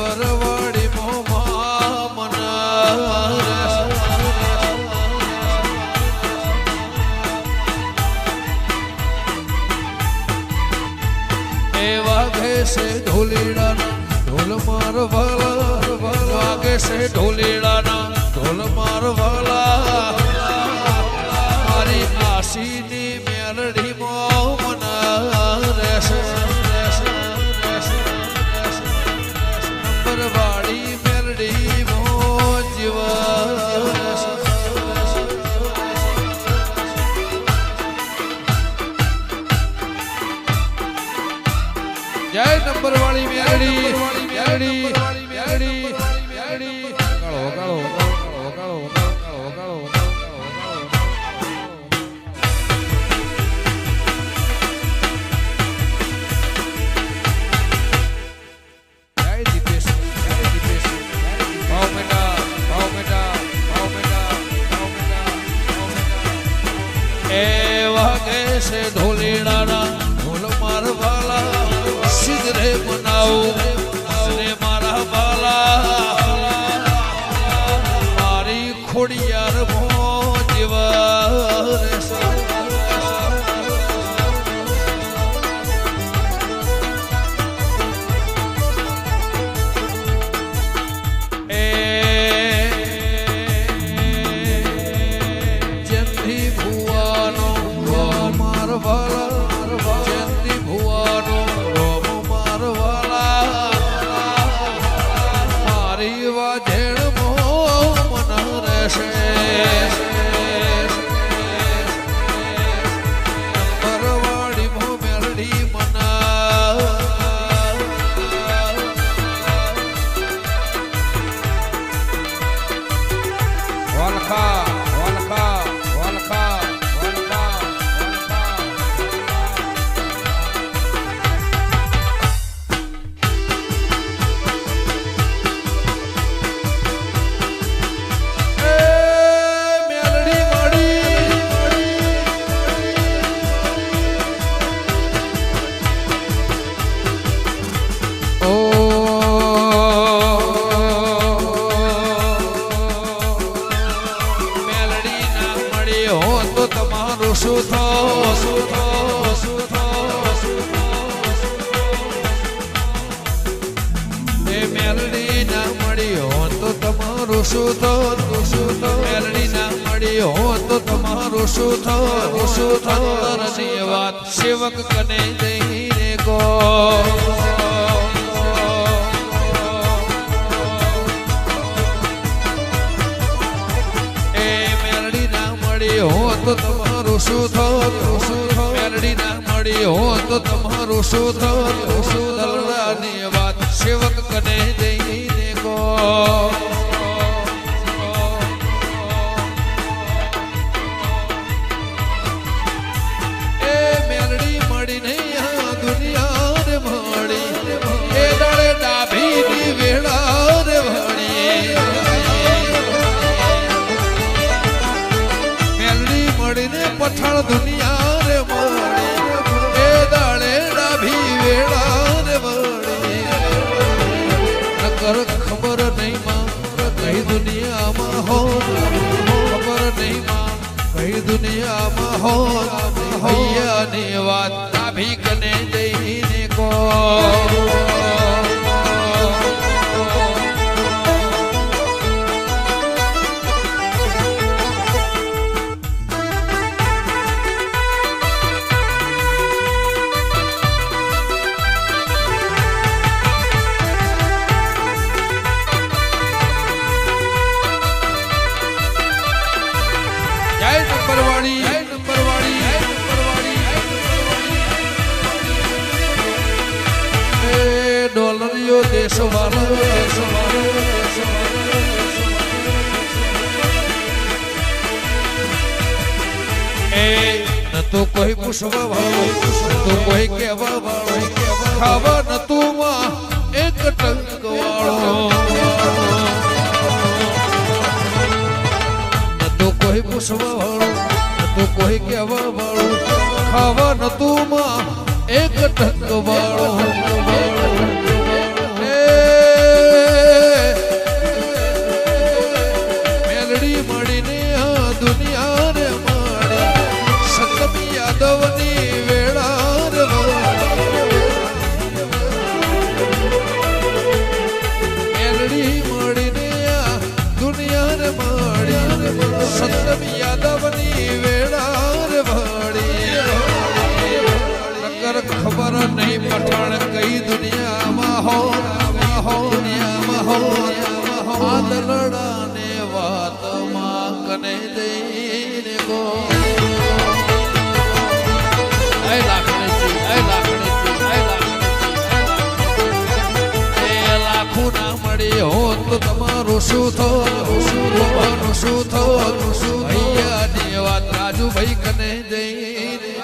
નંબરવાળી મોમાં મના એ વાગે છે ઢોલીડાના ઢોલ મારવાલા વાગે છે ઢોલીડાના ઢોલ મારવાલા મારી આશીની મેલડી મોમના રહેશે નંબરવાળી મેલડી મો જીવા જય નંબરવાળી મેલડી મેલડી મેલડી મેલડી ગાળો ગાળો ગાળો ગાળો ગાળો જય દીપેશ ભાવ મેટા ભાવ મેટા ભાવ મેટા ભાવ મેટા એ વાગે છે ઢોલીડાના ઢોલ મારવાલા સિદ્ધરે મનાવું રે મારા બાલા મારી ખોડિયાર મો જીવા એ જયંતી ભુવાનો મારવાલા જયંતી ભુવાનો નંબરવાળી મો મેલડી મના વલખા વલખા વલખા વલખા મેલડી ના મળી હો તો તમારું શું થો મેલડી ના મળી હો તો તમારું શું થો અંતરની વાત સેવક કને જઈને ગો એ મેલડી ના મળી હો તો તમારું શું થો મેલડી ના મળી હો તો તમારું શું થો દલડાની વાત સેવક કને જઈને ગો એ મેલડી મળી નહીં આ દુનિયા રે મળી એ દાડે ડાભીની વેળા રે વળી મેલડી મળીને પઠાણ દુનિયા રે મળી એ દાડે ડાભી વેળા રે વળી ખબર નહીં માં કઈ દુનિયામાં હો ખબર નહીં માં કઈ દુનિયામાં હો હૈયાની વાત ડાભી કને જઈને કો ડોલરિયો દેશવાળો એ નતું કોઈ પૂછવા વાળો નતું કોઈ કહેવા વાળો ખાવા નતું માં એક ટંક વાળો નતું કોઈ પૂછવા વાળો નતું કોઈ કહેવા વાળો ખાવા નતું માં એક ટંક વાળો આદલડાને વાતમાં કને જઈને ગો એ લાખણીજી એ લાખણીજી એ લાખું ના મળી હોત તો તમારું શું થવાનું શું થવાનું ભૈયાની વાત રાજુભાઈ કને જઈને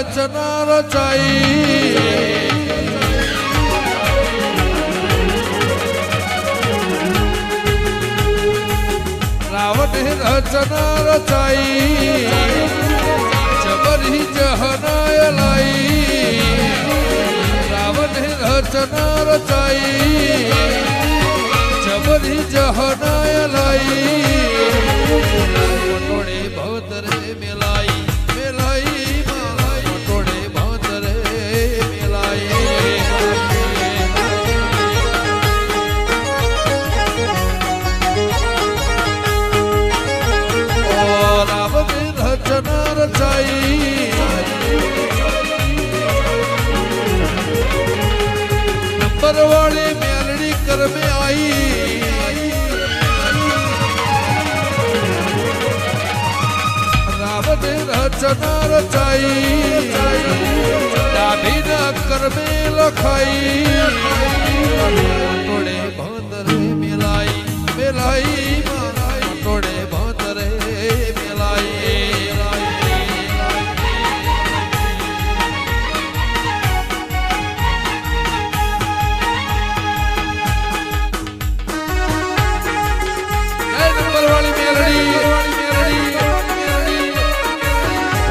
રચના રચાઈ રાવણ રચના રચાઈ જબરી જહનાય લાઈ રાવણ રચના રચાઈ જબરી જહનાય લાઈ મોટોડે ભવતરે મેલાઈ नंबर वाली मेलड़ी कर में आई रावण रचना रचाई डाभी न कर में लखाई थोड़े भंतरे मिलाई मिलाई थोड़े भंतरे मिलाई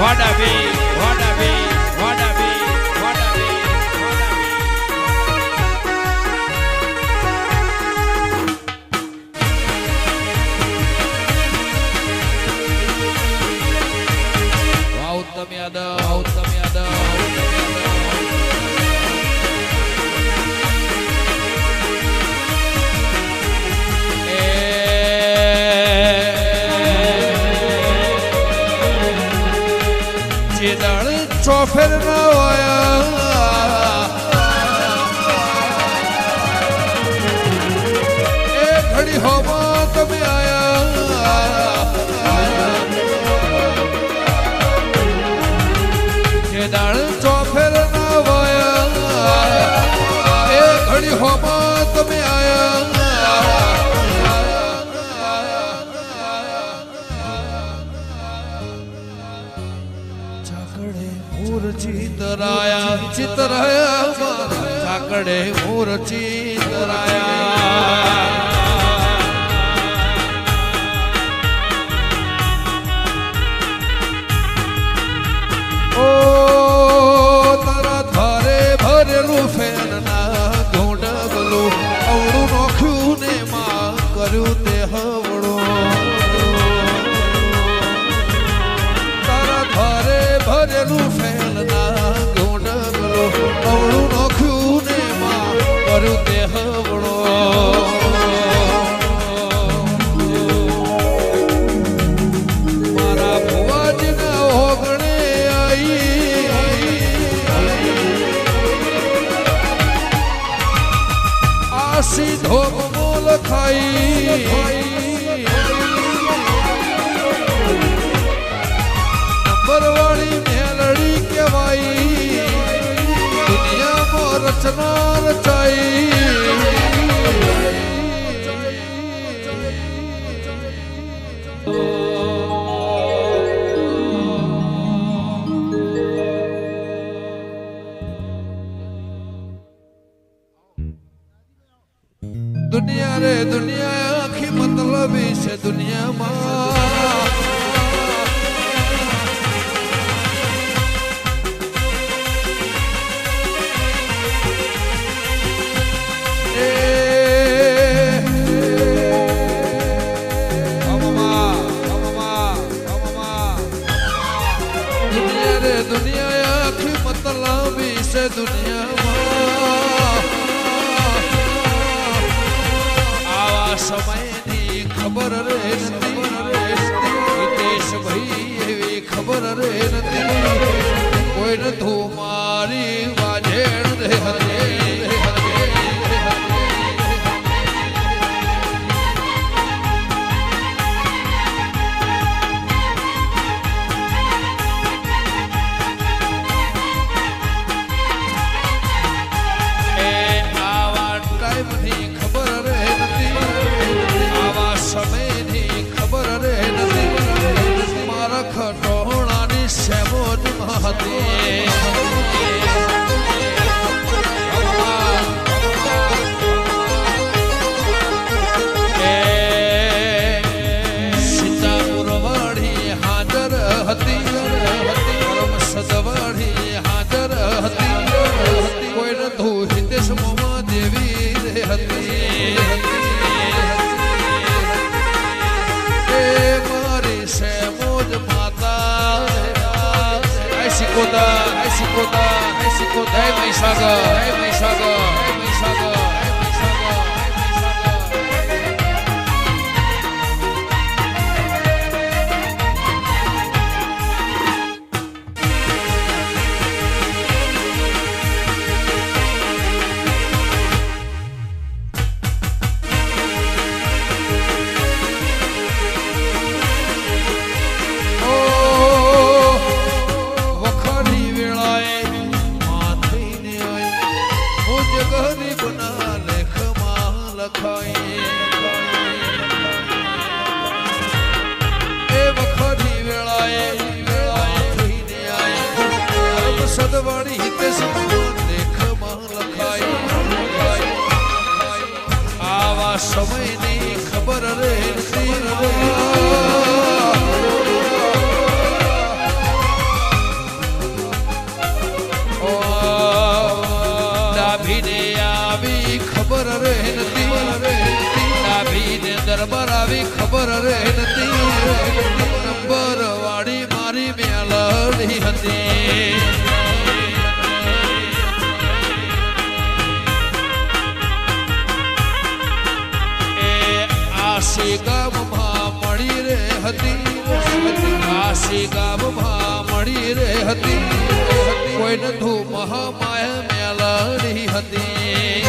Wada be, wada be, wada be, wada be, wada be. Uttam Yadav, Uttam Yadav. ચોફેર ના વાયા એ ઘડી હોમાં તમે આયા કે દાળ ચોફેર ના વાયા એ ઘડી હોમાં તમે આયા ચિતરાયા ચિતરાયા ચાકડે મોર ચિતરાયા ઓ તારા ધારે ભરેલું ફેન ના ઘોડગલું અવળું નોખ્યું ને માં કર્યું તે હવળું તારા ધારે ભરેલું ફેન ના ઘોડ નંબરવાળી મેલડી કહેવાય દુનિયામાં રચના રચાઈ દુનિયા રે દુનિયા આખી મતલબી છે દુનિયામાં દુનિયા આખી મતલબી છે દુનિયામાં આવા સમયની ખબર રે હિતેશ ભાઈ એવી ખબર રે નથી કોઈને તું મારી વાજેણ રે ખટોણાની સેમોજ મહતી સીતાપુર વાળી હાજર હતી સદવાળી હાજર હતી કોઈને તું હિતેશ મોમાં દેવી રે હતી Sicoda, Maisaga, Maisaga, Maisaga, સદવાળી Hitesh લેખમાં લખાય આવા સમયની ખબર રે ડાભીને આવી ખબર રે નથી ડાભીને દરબાર આવી ખબર રે નથી નંબર વાળી મારી મેલડી હતી આશી ગામમાં મળી રે હતી આશી ગામમાં મળી રે હતી કોઈને તું મહામાયા મેલડી હતી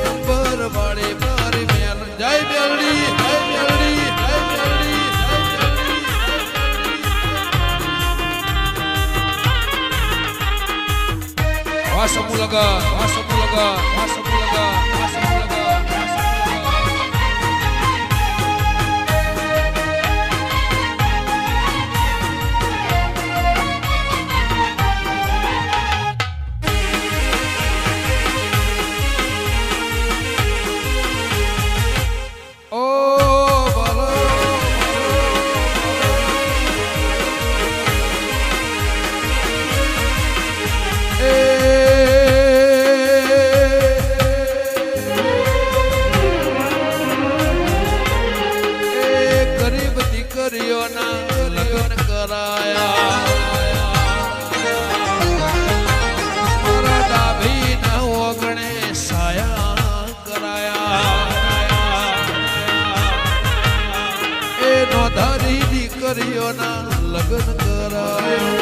નંબર વાળી મારી મેલ જય મેલડી જય મેલડી જય મેલડી વાસમુલગા વાસમુલગા વાસમુલગા વાસમુલગા લગ્ન કરાયા મારા ડાભી ના ઓગણે સાયા કરાયા એ નોધારી દીકરીઓના લગ્ન કરાયા